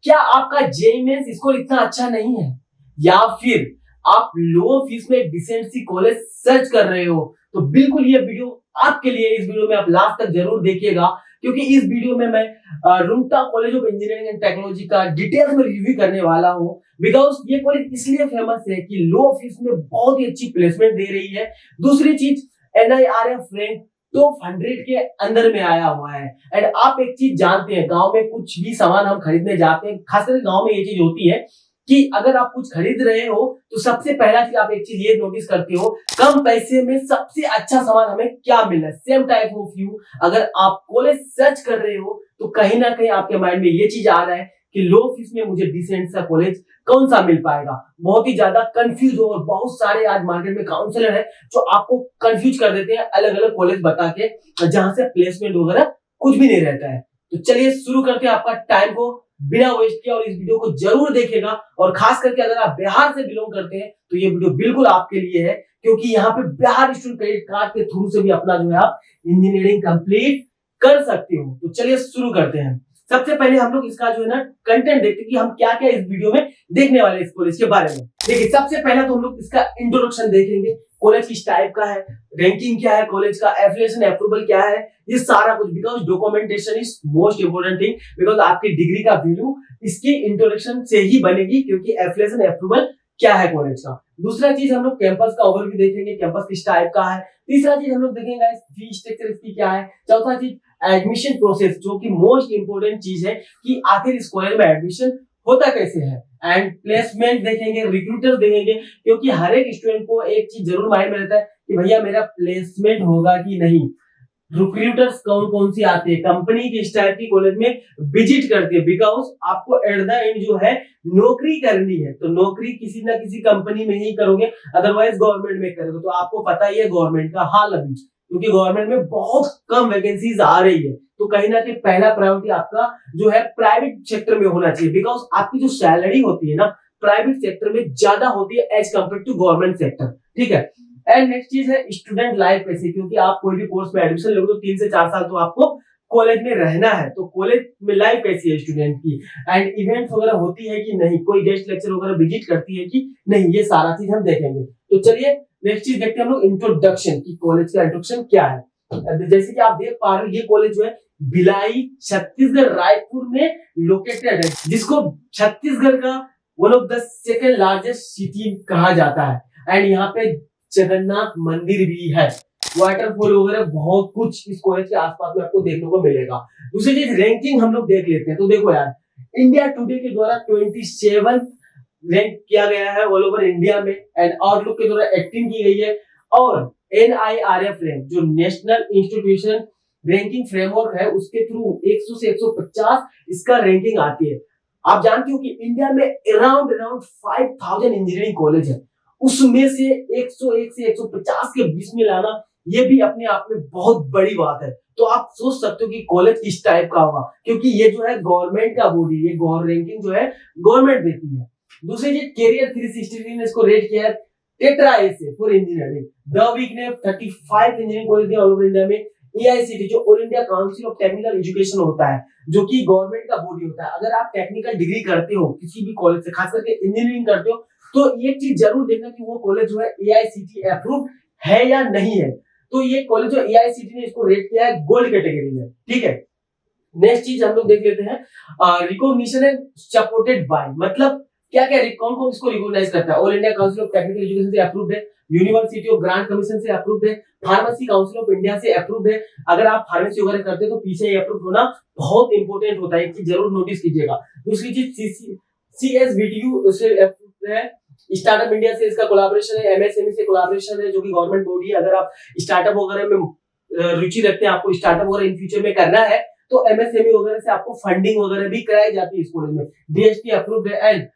क्या आपका JEE mains score इतना अच्छा नहीं है, या फिर आप लो फीस में डिसेंट सी कॉलेज सर्च कर रहे हो, तो बिल्कुल ये वीडियो आपके लिए। इस वीडियो में आप लास्ट तक जरूर देखिएगा, क्योंकि इस वीडियो में मैं Rungta college of engineering and technology का डिटेल्स में रिव्यू करने वाला हूं। बिकॉज ये कॉलेज इसलिए फेमस है कि लो फीस में बहुत ही अच्छी प्लेसमेंट दे रही है। दूसरी चीज, NIRF रैंक टॉप 100 के अंदर में आया हुआ है। एंड आप एक चीज जानते हैं, गांव में कुछ भी सामान हम खरीदने जाते हैं, खासकर गांव में ये चीज होती है कि अगर आप कुछ खरीद रहे हो तो सबसे पहला चीज आप एक चीज ये नोटिस करते हो, कम पैसे में सबसे अच्छा सामान हमें क्या मिल रहा है। सेम टाइप ऑफ यू, अगर आप कॉलेज सर्च कर रहे हो तो कहीं ना कहीं आपके माइंड में ये चीज आ रहा है कि लो फीस में मुझे डिसेंट सा कॉलेज कौन सा मिल पाएगा। बहुत ही ज्यादा कंफ्यूज हो, और बहुत सारे आज मार्केट में काउंसलर है जो आपको कंफ्यूज कर देते हैं अलग अलग कॉलेज बता के, जहां से प्लेसमेंट वगैरह कुछ भी नहीं रहता है। तो चलिए शुरू करते हैं आपका टाइम को बिना वेस्ट किया, और इस वीडियो को जरूर देखेगा। और खास करके अगर आप बिहार से बिलोंग करते हैं तो ये वीडियो बिल्कुल आपके लिए है, क्योंकि यहाँ पे बिहार स्टूडेंट क्रेडिट कार्ड के थ्रू से भी अपना जो है आप इंजीनियरिंग कंप्लीट कर सकते हो। तो चलिए शुरू करते हैं। सबसे पहले हम लोग इसका जो है ना कंटेंट देखते हैं कि हम क्या क्या इस वीडियो में देखने वाले हैं इस कॉलेज के बारे में। देखिए, सबसे पहला तो हम लोग इसका इंट्रोडक्शन देखेंगे, कॉलेज किस टाइप का है, रैंकिंग क्या है, कॉलेज का एफिलिएशन अप्रूवल क्या है, ये सारा कुछ। Because documentation is most important thing, because आपकी डिग्री का वैल्यू इसकी इंट्रोडक्शन से ही बनेगी, क्योंकि एफिलिएशन अप्रूवल क्या है कॉलेज का। दूसरा चीज हम लोग कैंपस का ओवरव्यू देखेंगे, कैंपस किस टाइप का है। तीसरा चीज हम लोग देखेंगे फी स्ट्रक्चर इसकी क्या है। चौथा चीज एडमिशन प्रोसेस, जो कि मोस्ट इंपोर्टेंट चीज है कि आखिर इस कॉलेज में एडमिशन होता कैसे है। एंड प्लेसमेंट देखेंगे, रिक्रूटर देखेंगे, क्योंकि हर एक स्टूडेंट को एक चीज जरूर माइंड में रहता है कि भैया मेरा प्लेसमेंट होगा कि नहीं। रिक्रूटर्स कौन कौन सी आते हैं, कंपनी किस टाइप की कॉलेज में विजिट करती है, बिकॉज आपको एट द एंड जो है नौकरी करनी है। तो नौकरी किसी ना किसी कंपनी में ही करोगे, अदरवाइज गवर्नमेंट में करोगे। तो आपको पता ही है गवर्नमेंट का हाल अभी, क्योंकि गवर्नमेंट में बहुत कम वैकेंसीज आ रही है। तो कहीं ना कहीं पहला प्रायोरिटी आपका जो है प्राइवेट सेक्टर में होना चाहिए, बिकॉज आपकी जो सैलरी होती है ना प्राइवेट सेक्टर में ज्यादा होती है as compare to government sector. ठीक है। एंड नेक्स्ट चीज है स्टूडेंट लाइफ कैसे, क्योंकि आप कोई भी कोर्स में एडमिशन लोगे तो 3 से 4 साल तो आपको कॉलेज में रहना है। तो कॉलेज में लाइफ कैसी है स्टूडेंट की, एंड इवेंट्स वगैरह होती है कि नहीं, कोई गेस्ट लेक्चर वगैरह विजिट करती है कि नहीं, ये सारा चीज हम देखेंगे। तो चलिए नेक्स्ट चीज देखते हैं हम लोग इंट्रोडक्शन की, कॉलेज का इंट्रोडक्शन क्या है। जैसे कि आप देख पा रहे हो ये कॉलेज जो है भिलाई छत्तीसगढ़ रायपुर में लोकेटेड है, जिसको छत्तीसगढ़ का one of the second largest city कहा जाता है। एंड यहाँ पे जगन्नाथ मंदिर भी है, वाटरफॉल वगैरह बहुत कुछ इस कॉलेज के आसपास में आपको देखने को मिलेगा। दूसरी चीज रैंकिंग हम लोग देख लेते हैं। तो देखो यार, इंडिया टुडे के द्वारा 27 रैंक किया गया है ऑल ओवर इंडिया में, एंड आउटलुक के द्वारा 18 की गई है। और NIRF रैंक जो नेशनल इंस्टीट्यूशन रैंकिंग फ्रेमवर्क है, उसके थ्रू 100 से 150 इसका रैंकिंग आती है। आप जानते हो कि इंडिया में अराउंड 5000 इंजीनियरिंग कॉलेज है, उसमें से 101 से 150 के बीच में लाना ये भी अपने आप में बहुत बड़ी बात है। तो आप सोच सकते हो कि कॉलेज किस टाइप का होगा, क्योंकि ये जो है गवर्नमेंट का बॉडी, ये रैंकिंग जो है गवर्नमेंट देती है। दूसरी चीज कैरियर 360 ने इसको रेट किया है टेट्रा ए से फॉर इंजीनियरिंग। द वीक ने 35 इंजीनियरिंग कॉलेज दिया ऑल ओवर इंडिया में। AICTE जो all India council of technical education होता है, जो कि गवर्नमेंट का बॉडी होता है। अगर आप टेक्निकल डिग्री करते हो किसी भी कॉलेज से, खास करके इंजीनियरिंग करते हो, तो ये चीज जरूर देखना कि वो कॉलेज जो है AICTE अप्रूव है या नहीं है। तो ये कॉलेज जो AICTE ने इसको रेट किया है गोल्ड कैटेगरी में। ठीक है। नेक्स्ट चीज हम लोग देख लेते हैं रिकॉग्निशन एंड सपोर्टेड बाय, मतलब क्या क्या कौन कौन इसको रिकॉग्नाइज करता है। All India council of technical education से अप्रूव्ड है, यूनिवर्सिटी ऑफ ग्रांट कमीशन से अप्रूव्ड है, फार्मेसी काउंसिल ऑफ इंडिया से अप्रूव्ड है। अगर आप फार्मेसी वगैरह करते हो तो पीछे अप्रूव होना बहुत इंपॉर्टेंट होता है, एक चीज जरूर नोटिस कीजिएगा। दूसरी चीज CSVTU से अप्रूव्ड है, स्टार्टअप इंडिया से इसका कोलैबोरेशन है, MSME से कोलैबोरेशन है, जो कि गवर्नमेंट बॉडी है। अगर आप स्टार्टअप वगैरह में रुचि रखते हैं, आपको स्टार्टअप वगैरह इन फ्यूचर में करना है, तो MSME वगैरह से आपको फंडिंग वगैरह भी कराई जाती है इस कॉलेज में। DST अप्रूव्ड है, and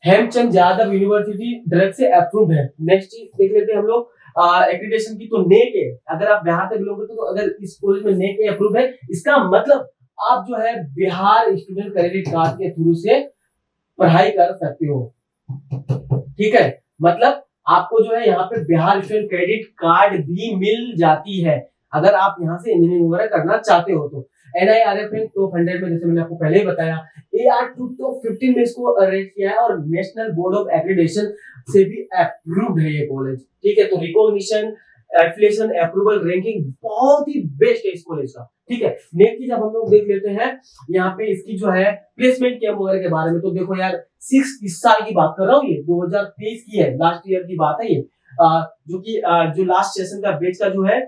Hemchand Yadav university direct से अप्रूव्ड है। नेक्स्ट चीज देख लेते हैं हम लोग एक्रीडिटेशन की। तो NAAC है, अगर आप बिहार से बिलोंग करते हो तो अगर इस कॉलेज में NAAC अप्रूव है, इसका मतलब आप जो है बिहार स्टूडेंट क्रेडिट कार्ड के थ्रू से पढ़ाई कर सकते हो। ठीक है, मतलब आपको जो है यहाँ पे बिहार स्टूडेंट क्रेडिट कार्ड भी मिल जाती है अगर आप यहाँ से इंजीनियरिंग वगैरह करना चाहते हो तो। NIRF में टॉप 100 में, जैसे मैंने आपको पहले ही बताया, AR2 टॉप 15 में इसको रेट किया है और नेशनल बोर्ड ऑफ एक्रेडिटेशन से भी अप्रूव्ड है ये कॉलेज। ठीक है, तो रिकॉग्निशन, एफिलिएशन, अप्रूवल, रैंकिंग बहुत ही बेस्ट है इस कॉलेज का। ठीक है, नेक्स्ट चीज अब हम लोग देख लेते हैं यहाँ पे इसकी जो है प्लेसमेंट कैंप वगैरह के बारे में। तो देखो यार, इस साल की बात कर रहा हूँ, ये 2023 की है, लास्ट ईयर की बात है ये, जो कि जो लास्ट सेशन का बैच का जो है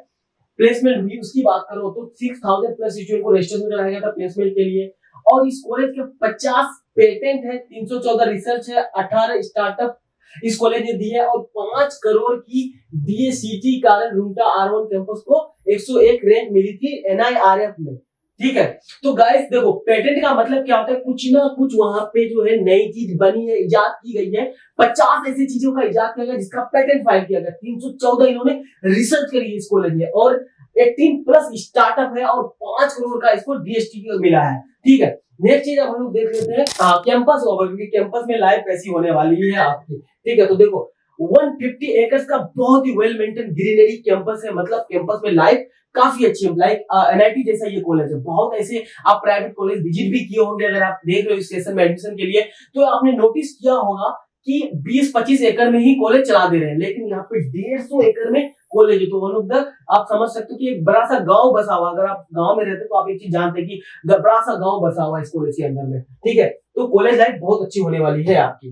प्लेसमेंट हुई उसकी बात करो तो 6000 प्लस स्टूडेंट को रजिस्ट्रेशन कराया गया था प्लेसमेंट के लिए। और इस कॉलेज के 50 पेटेंट है, 314 रिसर्च है, 18 स्टार्टअप इस कॉलेज ने दी है और 5 करोड़ की DACT कारण रूमटा R1 कैंपस को 101 रैंक मिली थी NIRF में। ठीक है, तो गाइस देखो, पेटेंट का मतलब क्या होता है, कुछ ना कुछ वहां पे जो है नई चीज बनी है, इजाद की गई है। 50 ऐसी चीजों का इजाद किया गया जिसका पेटेंट फाइल किया गया, 314 इन्होंने रिसर्च करी है इस कॉलेज में, और 18 प्लस स्टार्टअप है और 5 करोड़ का इसको DST मिला है। ठीक है, नेक्स्ट चीज अब हम लोग देख लेते हैं कैंपस ओवरव्यू, कैंपस में लाइफ कैसी होने वाली है आपकी। ठीक है, तो देखो 150 एकर्स का बहुत ही वेल मेंटेन ग्रीनरी कैंपस है, मतलब कैंपस में लाइफ काफी अच्छी है, लाइक NIT जैसा ये कॉलेज है। बहुत ऐसे आप प्राइवेट कॉलेज विजिट भी किए होंगे, अगर आप देख रहे हो इस सेशन में एडमिशन के लिए तो आपने नोटिस किया होगा कि 20-25 एकड़ में ही कॉलेज चला दे रहे हैं, लेकिन यहाँ पे 150 एकड़ में कॉलेज है। तो वन ऑफ द आप समझ सकते हो कि एक बड़ा सा गांव बसा हुआ, अगर आप गांव में रहते तो आप एक चीज जानते हैं कि बड़ा सा गांव बसा हुआ है इस कॉलेज के अंदर में। ठीक है, तो कॉलेज लाइफ बहुत अच्छी होने वाली है आपकी।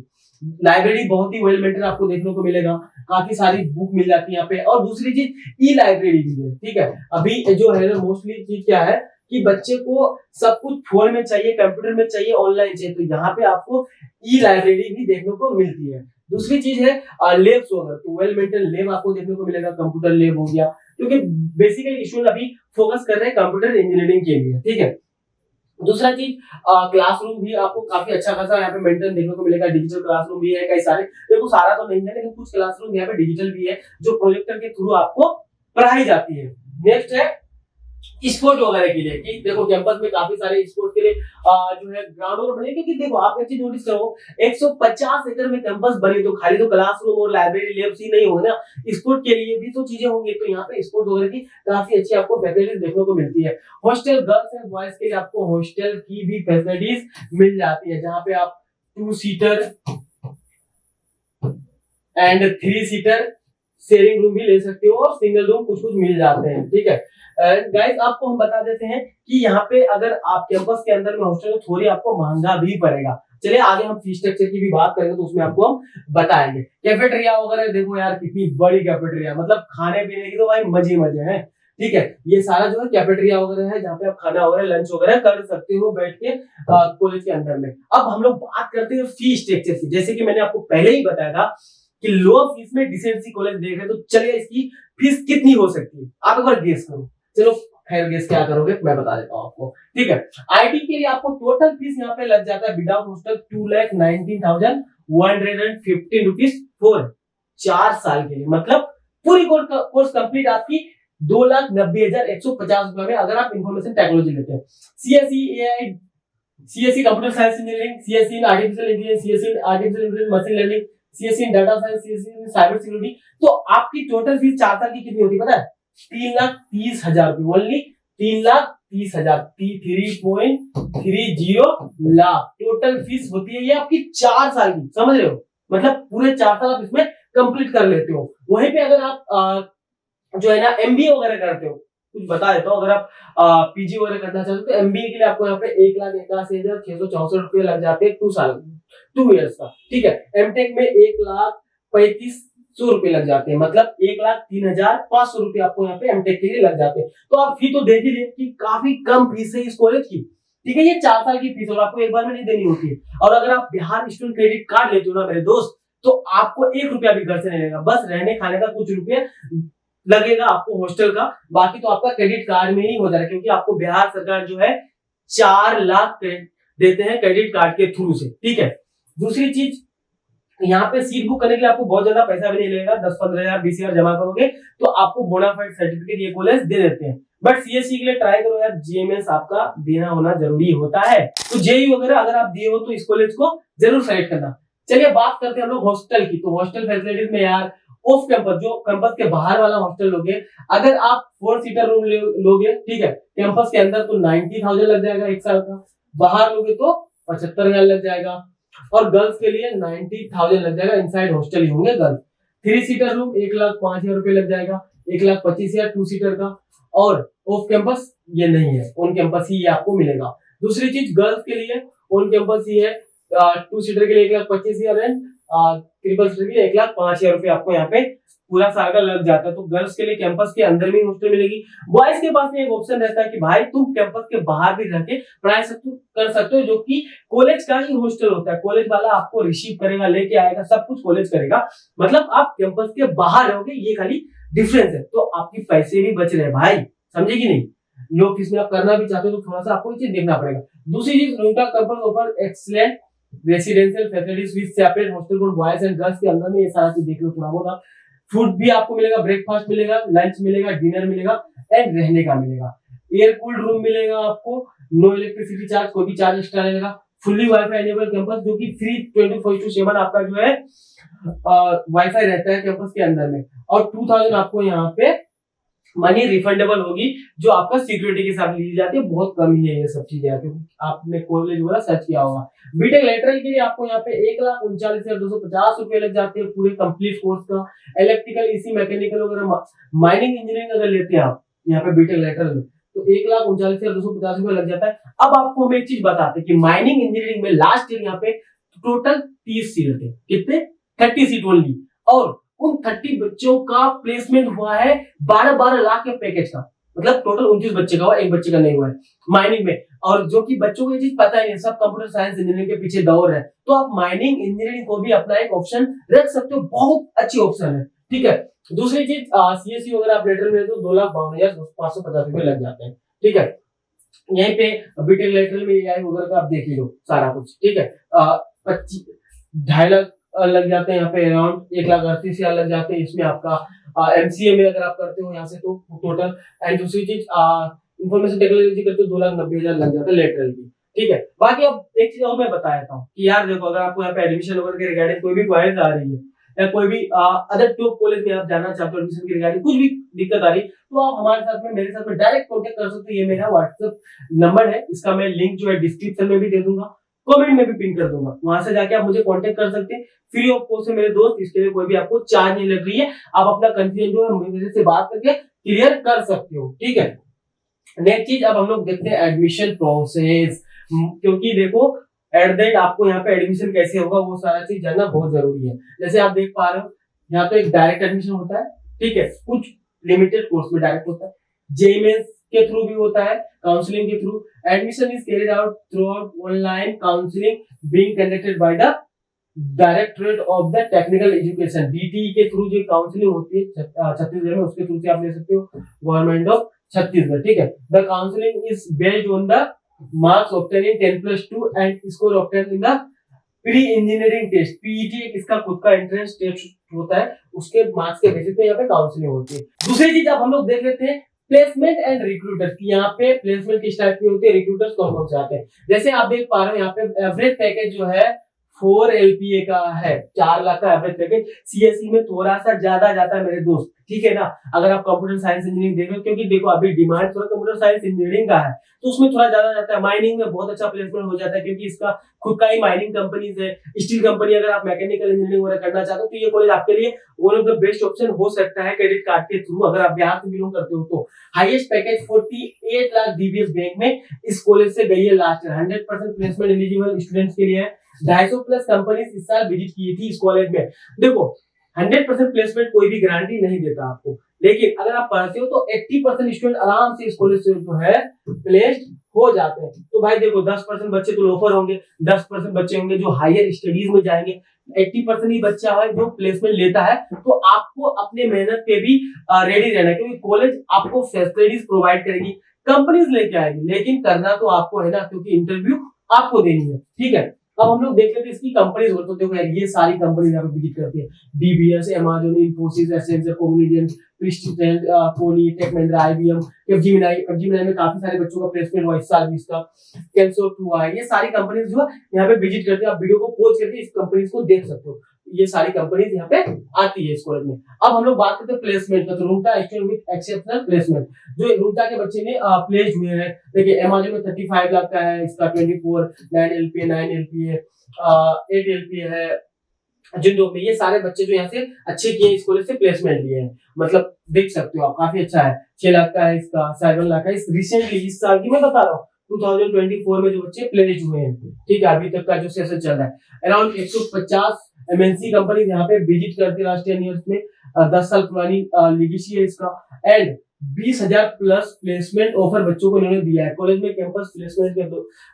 लाइब्रेरी बहुत ही वेल मेंटेन आपको देखने को मिलेगा, काफी सारी बुक मिल जाती है यहाँ पे। और दूसरी चीज ई-लाइब्रेरी भी है। ठीक है, अभी जो है ना मोस्टली चीज क्या है कि बच्चे को सब कुछ फोन में चाहिए, कंप्यूटर में चाहिए, ऑनलाइन चाहिए, तो यहाँ पे आपको ई-लाइब्रेरी भी देखने को मिलती है। दूसरी चीज है लैब्स वगैरह, तो वेल मेंटेन लैब आपको देखने को मिलेगा, कंप्यूटर लैब हो गया, क्योंकि बेसिकली स्टूडेंट अभी फोकस कर रहे हैं कंप्यूटर इंजीनियरिंग के लिए। ठीक है, दूसरा चीज क्लासरूम भी आपको काफी अच्छा खासा यहाँ पे मेंटेन देखने को मिलेगा, डिजिटल क्लासरूम भी है कई सारे, देखो सारा तो नहीं है लेकिन कुछ क्लासरूम यहाँ पे डिजिटल भी है जो प्रोजेक्टर के थ्रू आपको पढ़ाई जाती है। नेक्स्ट है स्पोर्ट वगैरह के लिए, कि देखो कैंपस में काफी सारे स्पोर्ट के लिए जो है ग्राउंड और बने, क्योंकि देखो आप एक चीज नोटिस करो, 150 एकड़ में कैंपस बनी तो खाली तो क्लासरूम और लाइब्रेरी लैब्स ही नहीं होगा ना, स्पोर्ट के लिए भी तो चीजें होंगी। तो यहाँ पे स्पोर्ट वगैरह की काफी अच्छी आपको फैसिलिटीज देखने को मिलती है। हॉस्टल गर्ल्स एंड बॉयज के लिए आपको हॉस्टल की भी फैसिलिटीज मिल जाती है, जहाँ पे आप 2 seater and 3 seater sharing room भी ले सकते हो और सिंगल रूम कुछ कुछ मिल जाते हैं। ठीक है गाइस, आपको हम बता देते हैं कि यहाँ पे अगर आप कैंपस के अंदर में हॉस्टल में थोड़ी आपको महंगा भी पड़ेगा। चलिए आगे हम फीस स्ट्रक्चर की भी बात करेंगे तो उसमें आपको हम बताएंगे। कैफेटेरिया वगैरह देखो यार, कितनी बड़ी कैफेटेरिया, मतलब खाने पीने की तो भाई मजे मजे हैं। ठीक है, ये सारा जो है कैफेटेरिया वगैरह है जहाँ पे आप खाना वगैरह लंच वगैरह कर सकते हो बैठ के कॉलेज के अंदर में। अब हम लोग बात करते हैं फीस स्ट्रक्चर की। जैसे कि मैंने आपको पहले ही बताया था कि लो फीस में डिसेंट सी कॉलेज देख रहे हैं, तो चलिए इसकी फीस कितनी हो सकती है आप एक बार गेस करो। चलो खैर गेस क्या करोगे मैं बता देता हूँ आपको। ठीक है, IT के लिए आपको टोटल फीस यहाँ पे लग जाता है विदाउट हॉस्टल 2,19,115 रुपीज फॉर 4 साल के लिए, मतलब पूरी कोर्स कंप्लीट आपकी 2,90,150 रुपए में, अगर आप इंफॉर्मेशन टेक्नोलॉजी लेते हैं। CSE AI, CSE computer science engineering, CSE in artificial intelligence, CSE in artificial intelligence machine learning, CSE in data science, CSE in cyber security, तो आपकी टोटल फीस 4 साल की कितनी होती है पता है? 3,30,000 रुपए, ओनली 3,30,000, 3.30 लाख टोटल फीस होती है ये आपकी 4 साल की, समझ रहे हो? मतलब पूरे 4 साल आप इसमें कंप्लीट कर लेते हो। वहीं पे अगर आप जो है ना MBA वगैरह करते हो, कुछ बता देता हूँ, अगर आप PG वगैरह करना चाहते हो तो MBA के लिए आपको यहाँ पे 1,81,664 रुपए लग जाते हैं 2 इयर्स का। ठीक है, MTech में 1,35,100 रुपए लग जाते हैं, मतलब 1,03,500 रुपए आपको यहाँ पे MTech के लिए लग जाते हैं। तो आप फी तो देख ही लिए कि काफी कम फीस है इस कॉलेज की। ठीक है, ये 4 साल की फीस और आपको एक बार में नहीं देनी होती है। और अगर आप बिहार स्टूडेंट क्रेडिट कार्ड लेते हो ना मेरे दोस्त, तो आपको 1 रुपया भी घर से नहीं लगेगा, बस रहने खाने का कुछ रुपये लगेगा आपको हॉस्टल का, बाकी तो आपका क्रेडिट कार्ड में ही हो जाएगा, क्योंकि आपको बिहार सरकार जो है 4 लाख देते हैं क्रेडिट कार्ड के थ्रू से। ठीक है, दूसरी चीज यहाँ पे सीट बुक करने के लिए आपको बहुत ज्यादा पैसा भी नहीं लगेगा, 10-15,000 20,000 जमा करोगे तो आपको बोनाफाइड सर्टिफिकेट ये कॉलेज दे देते हैं। बट CSE के लिए ट्राई करो यार, GMS आपका देना होना जरूरी होता है, तो JEE वगैरह अगर आप दिए हो तो इस कॉलेज को जरूर सेलेक्ट करना। चलिए बात करते हैं हम लोग हॉस्टल की। तो हॉस्टल फैसिलिटीज में यार ऑफ कैंपस, जो कैंपस के बाहर वाला हॉस्टल लोगे, अगर आप 4 सीटर रूम लोगे, ठीक है, कैंपस के अंदर तो 90,000 लग जाएगा एक साल का, बाहर लोगे तो 75,000 लग जाएगा, और गर्ल्स के लिए 90,000 लग जाएगा, इनसाइड हॉस्टल ही होंगे गर्ल्स। 3 सीटर रूम 1,05,000 रुपए लग जाएगा, 1,25,000 2 सीटर का, और ऑफ कैंपस ये नहीं है, ऑन कैंपस ही ये आपको मिलेगा। दूसरी चीज, गर्ल्स के लिए ऑन कैंपस ही है, 2 सीटर के लिए 1,25,000 एंड ट्रिपल सीटर के लिए 1,05,000 रुपए आपको यहाँ पे पूरा साल का लग जाता है। तो गर्ल्स के लिए कैंपस के अंदर में हॉस्टल मिलेगी। बॉयज के पास में एक ऑप्शन रहता है कि भाई तुम कैंपस के बाहर भी रह के पढ़ाई कर सकते हो, जो कि कॉलेज का ही हॉस्टल होता है। कॉलेज वाला आपको रिसीव करेगा, लेके आएगा, सब कुछ कॉलेज करेगा, मतलब आप कैंपस के बाहर रहोगे, ये खाली डिफरेंस है। तो आपके पैसे भी बच रहे हैं भाई, समझे कि नहीं। लो फीस में आप करना भी चाहते हो तो थोड़ा सा आपको ये चीज देखना पड़ेगा। दूसरी चीज, Rungta campus offer excellent residential facilities with separate hostel for boys and girls के अंदर में ये सारा चीज देख लो थोड़ा बहुत। फूड भी आपको मिलेगा, ब्रेकफास्ट मिलेगा, लंच मिलेगा, डिनर मिलेगा एंड रहने का मिलेगा। एयर कूल्ड रूम मिलेगा आपको, नो इलेक्ट्रिसिटी चार्ज, कोई भी चार्ज एक्स्ट्रा नहीं लगेगा। फुल्ली वाईफाई एनेबल कैंपस, जो कि फ्री 24/7 आपका जो है वाईफाई रहता है कैंपस के अंदर में, और 2000 आपको यहाँ पे मनी रिफंडेबल होगी, जो आपका सिक्योरिटी के साथ ली जाती है। बहुत कम ही है ये सब चीजें, क्योंकि आपने कॉलेज वाला सर्च किया होगा। बीटेक लेटरल के लिए आपको यहाँ पे 1,39,250 रुपए लग जाते हैं पूरे कंप्लीट कोर्स का। इलेक्ट्रिकल, ईसी, मैकेनिकल वगैरह, माइनिंग इंजीनियरिंग अगर लेते हैं आप यहाँ पे बीटेक लेटरल में, तो 1,39,250 रुपए लग जाता है। अब आपको हम एक चीज बताते हैं कि माइनिंग इंजीनियरिंग में लास्ट ईयर यहाँ पे टोटल 30 सीट थे, कितने, 30 सीट ओनली, और उन 30 बच्चों का प्लेसमेंट हुआ है 12-12 लाख के पैकेज का, मतलब टोटल 29 बच्चे का हुआ, एक बच्चे का नहीं हुआ है माइनिंग में। और जो कि बच्चों को ये चीज पता ही नहीं, सब कंप्यूटर साइंस इंजीनियरिंग के पीछे दौड़ है, तो आप माइनिंग इंजीनियरिंग को भी अपना एक ऑप्शन रख सकते हो, बहुत अच्छी ऑप्शन है, ठीक है। दूसरी चीज, सीएससी वगैरह आप लेटर में तो 2,52,550 रुपए लग जाते हैं, ठीक है। यहीं पे बीटेक लेटर में एआई वगैरह का आप देख लो सारा कुछ, ठीक है। 2.5 लाख लग जाते हैं यहाँ पे, अराउंड 1,38,000 लग जाते हैं इसमें आपका। एमसीए में अगर आप करते हो यहाँ से तो टोटल। एंड दूसरी चीज, इंफॉर्मेशन टेक्नोलॉजी करते हो 2,90,000 लग जाता है लेटरल की, ठीक है। बाकी अब एक चीज और मैं बता देता हूँ कि यार देखो, अगर आपको यहाँ पे एडमिशन वगैरह के रिगार्डिंग कोई भी क्वारीज आ रही है, या कोई भी अदर टॉप कॉलेज में आप जाना चाहते हो एडमिशन के रिगार्डिंग कुछ भी दिक्कत आ रही है, तो आप हमारे साथ में, मेरे साथ में डायरेक्ट कॉन्टेक्ट कर सकते हो। ये मेरा व्हाट्सएप नंबर है, इसका मैं लिंक जो है डिस्क्रिप्शन में भी दे दूंगा, कमेंट में भी पिन कर दूंगा, वहां से जाके आप मुझे कांटेक्ट कर सकते हैं, फ्री ऑफ कॉस्ट है मेरे दोस्त। इसके लिए कोई भी आपको चार्ज नहीं लग रही है, आप अपना कंफ्यूजन जो है मेरे से बात करके क्लियर कर सकते हो, ठीक है। नेक्स्ट चीज, अब हम लोग देखते हैं एडमिशन प्रोसेस, क्योंकि देखो एट द एंड आपको यहाँ पे एडमिशन कैसे होगा वो सारा चीज जानना बहुत जरूरी है। जैसे आप देख पा रहे हो, यहाँ तो एक डायरेक्ट एडमिशन होता है, ठीक है, कुछ लिमिटेड कोर्स में डायरेक्ट होता है, जेईई के थ्रू भी होता है, काउंसलिंग के through. Admission is carried out through online counselling being conducted by the directorate of the technical education, DTE के थ्रू जो काउंसलिंग होती है छत्तीसगढ़ में, उसके थ्रू से आप ले सकते हो, गवर्नमेंट ऑफ छत्तीसगढ़, ठीक है। The counselling is based on the marks obtain in 10+2 and score obtain in the pre engineering test, PET एक इसका खुद का एंट्रेंस टेस्ट होता है, उसके मार्क्स के बेसिस पे यहाँ पे काउंसलिंग होती है। दूसरी चीज अब हम लोग देख लेते हैं प्लेसमेंट एंड रिक्रूटर्स की। यहाँ पे प्लेसमेंट किस टाइप की होती है, रिक्रूटर्स कौन कौन से आते हैं। जैसे आप देख पा रहे हो यहाँ पे एवरेज पैकेज जो है 4 LPA का है, 4 लाख का एवरेज पैकेज। सीएससी में थोड़ा सा ज्यादा जाता है मेरे दोस्त, ठीक है ना। अगर आप कंप्यूटर साइंस इंजीनियरिंग देख रहे हो, क्योंकि देखो अभी डिमांड थोड़ा कंप्यूटर साइंस इंजीनियरिंग का है, तो उसमें थोड़ा ज्यादा जाता है। माइनिंग में बहुत अच्छा प्लेसमेंट हो जाता है, क्योंकि इसका खुद का ही माइनिंग कंपनीज है, स्टील कंपनी। अगर आप मैकेनिकल इंजीनियरिंग वगैरह करना चाहते हो तो ये कॉलेज आपके लिए one of the best option हो सकता है क्रेडिट कार्ड के थ्रू, अगर आप बिहार से बिलोंग करते हो तो। Highest package 48 lakh DBS bank में इस कॉलेज से गई है last year. 100% placement eligible students के लिए है। 250 प्लस कंपनीज इस साल विजिट की थी इस कॉलेज में। देखो 100% प्लेसमेंट कोई भी गारंटी नहीं देता आपको, लेकिन अगर आप पढ़ते हो तो 80% स्टूडेंट आराम से इस कॉलेज से जो है प्लेस्ड हो जाते हैं। तो भाई देखो 10% बच्चे तो लोफर होंगे, 10% बच्चे होंगे जो हायर स्टडीज में जाएंगे, 80% ही बच्चा है जो प्लेसमेंट लेता है। तो आपको अपने मेहनत पे भी रेडी रहना है, क्योंकि कॉलेज आपको फैसिलिटीज प्रोवाइड करेगी, कंपनीज लेके आएगी, लेकिन करना तो आपको है ना, क्योंकि इंटरव्यू आपको देनी है, ठीक है। अब हम लोग देख लेते हैं इसकी कंपनीज, तो देखो यार ये सारी कंपनीज यहाँ पे विजिट करती है। DBS, Amazon, Infosys, Accenture, Cognizant, प्रिस्टिजेंट, कोनी, टेक महिंद्रा, IBM, कैपजेमिनी में काफी सारे बच्चों का प्लेसमेंट हुआ इस साल भी इसका, कैलसॉफ्ट हुआ है। ये सारी कंपनीज जो है यहाँ पे विजिट करते हैं, आप वीडियो को पॉज करके इस कंपनीज को देख सकते हो। ये सारी कंपनीज यहाँ पे आती है इस कॉलेज में। अब हम लोग बात करते हैं प्लेसमेंट का। तो रूमटा स्टूडेंट विद एक्सेप्शनल प्लेसमेंट, जो रूमटा के बच्चे ने प्लेस्ड हुए हैं, देखिए अमेज़न में 35 लाख का है इसका, 24 9 LPA 9 LPA 8 LPA है जिन में। ये सारे बच्चे जो यहाँ से अच्छे किए इस कॉलेज से प्लेसमेंट लिए हैं, मतलब देख सकते हो आप, काफी अच्छा है। 6 लाख का है इसका, 7 लाख का है रिसेंटली इस साल की मैं बता रहा हूँ 2024 में जो बच्चे प्लेस्ड हुए हैं, ठीक है, अभी तक का जो सेशन चल रहा है। अराउंड 150 MNC कंपनी यहाँ पे विजिट करती है लास्ट 10 ईयर्स में। 10 साल पुरानी लीगेसी है इसका। एंड 20,000 प्लस प्लेसमेंट ऑफर बच्चों को इन्होंने दिया है। कॉलेज में कैंपस प्लेसमेंट के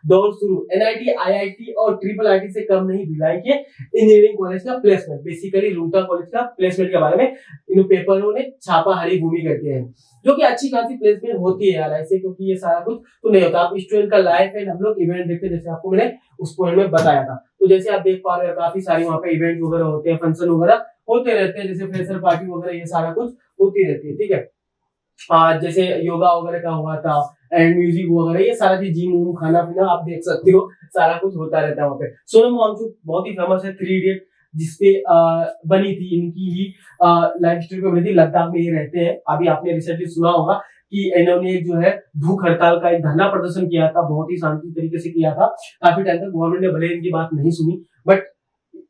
दौर शुरू। NIT, IIT और IIIT से कम नहीं भिलाई के इंजीनियरिंग कॉलेज का प्लेसमेंट। बेसिकली रूटा कॉलेज का प्लेसमेंट के बारे में इन पेपरों ने छापा हरी भूमि करके है, जो कि अच्छी खासी प्लेसमेंट होती है यार ऐसे, क्योंकि ये सारा कुछ तो नहीं होता। आप स्टूडेंट का लाइफ एंड हम लोग इवेंट देखते हैं, जैसे आपको मैंने उस पॉइंट में बताया था। तो जैसे आप देख पा रहे हो काफी सारी वहाँ पे इवेंट वगैरह होते हैं, फंक्शन वगैरह होते रहते हैं, जैसे फ्रेशर पार्टी वगैरह, ये सारा कुछ होती रहती है, ठीक है। जैसे योगा वगैरह का हुआ था एंड म्यूजिक वगैरह, ये सारा चीज, जिम वूम, खाना पीना, आप देख सकते हो सारा कुछ होता रहता है वहाँ पे। सोनम वांगचुक बहुत ही फेमस है, 3 इडियट जिसपे बनी थी, इनकी ही लाइफ स्टोरी पे बनी थी। लद्दाख में ये रहते हैं। अभी आपने रिसेंटली सुना होगा कि इन्होंने जो है भूख हड़ताल का एक धरना प्रदर्शन किया था, बहुत ही शांति तरीके से किया था। काफी टाइम तक गवर्नमेंट ने भले इनकी बात नहीं सुनी, बट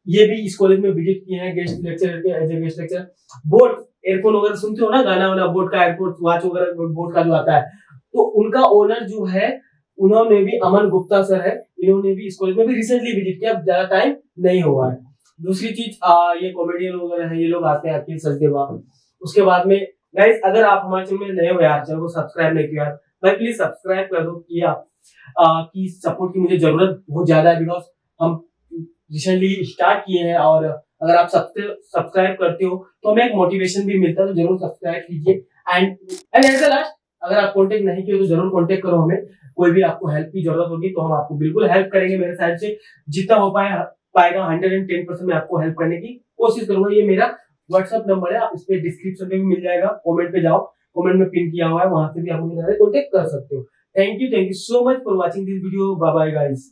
ये भी इस कॉलेज में विजिट किए हैं गेस्ट लेक्चरर के, as a guest lecture. BoAt earphone वगैरह सुनते हो ना, गाना वाला बोट का, एयरपोर्ट वॉच वगैरह बोट का जो आता है, तो उनका ओनर जो है, उन्होंने भी, अमन गुप्ता सर है, इन्होंने भी इस कॉलेज में भी रिसेंटली विजिट किया, अब ज्यादा टाइम नहीं हुआ है। दूसरी चीज, ये कॉमेडियन वगैरह है, ये लोग आते हैं, अखिल सचदेवा। उसके बाद में गाइस, अगर आप हमारे चैनल में नए हो यार, चैनल को सब्सक्राइब नहीं किया भाई, प्लीज सब्सक्राइब कर दो। कि आप की सपोर्ट की मुझे जरूरत बहुत ज्यादा है, बिकॉज हम रिसेंटली स्टार्ट किए हैं, और अगर आप सब्सक्राइब करते हो तो हमें एक मोटिवेशन भी मिलता है, तो जरूर सब्सक्राइब कीजिए। एंड एट द लास्ट, अगर आप कांटेक्ट नहीं किए तो जरूर कांटेक्ट करो हमें। कोई भी आपको हेल्प की जरूरत होगी तो हम आपको बिल्कुल हेल्प करेंगे, मेरे साइड से जितना हो पाएगा 110% में आपको हेल्प करने की कोशिश करूंगा। ये मेरा व्हाट्सएप नंबर है, आप इस पे डिस्क्रिप्शन में भी मिल जाएगा, कमेंट पे जाओ, कमेंट में पिन किया हुआ है, वहां से भी आप मुझे कांटेक्ट कर सकते हो। Thank you so much for watching this video. Bye bye guys.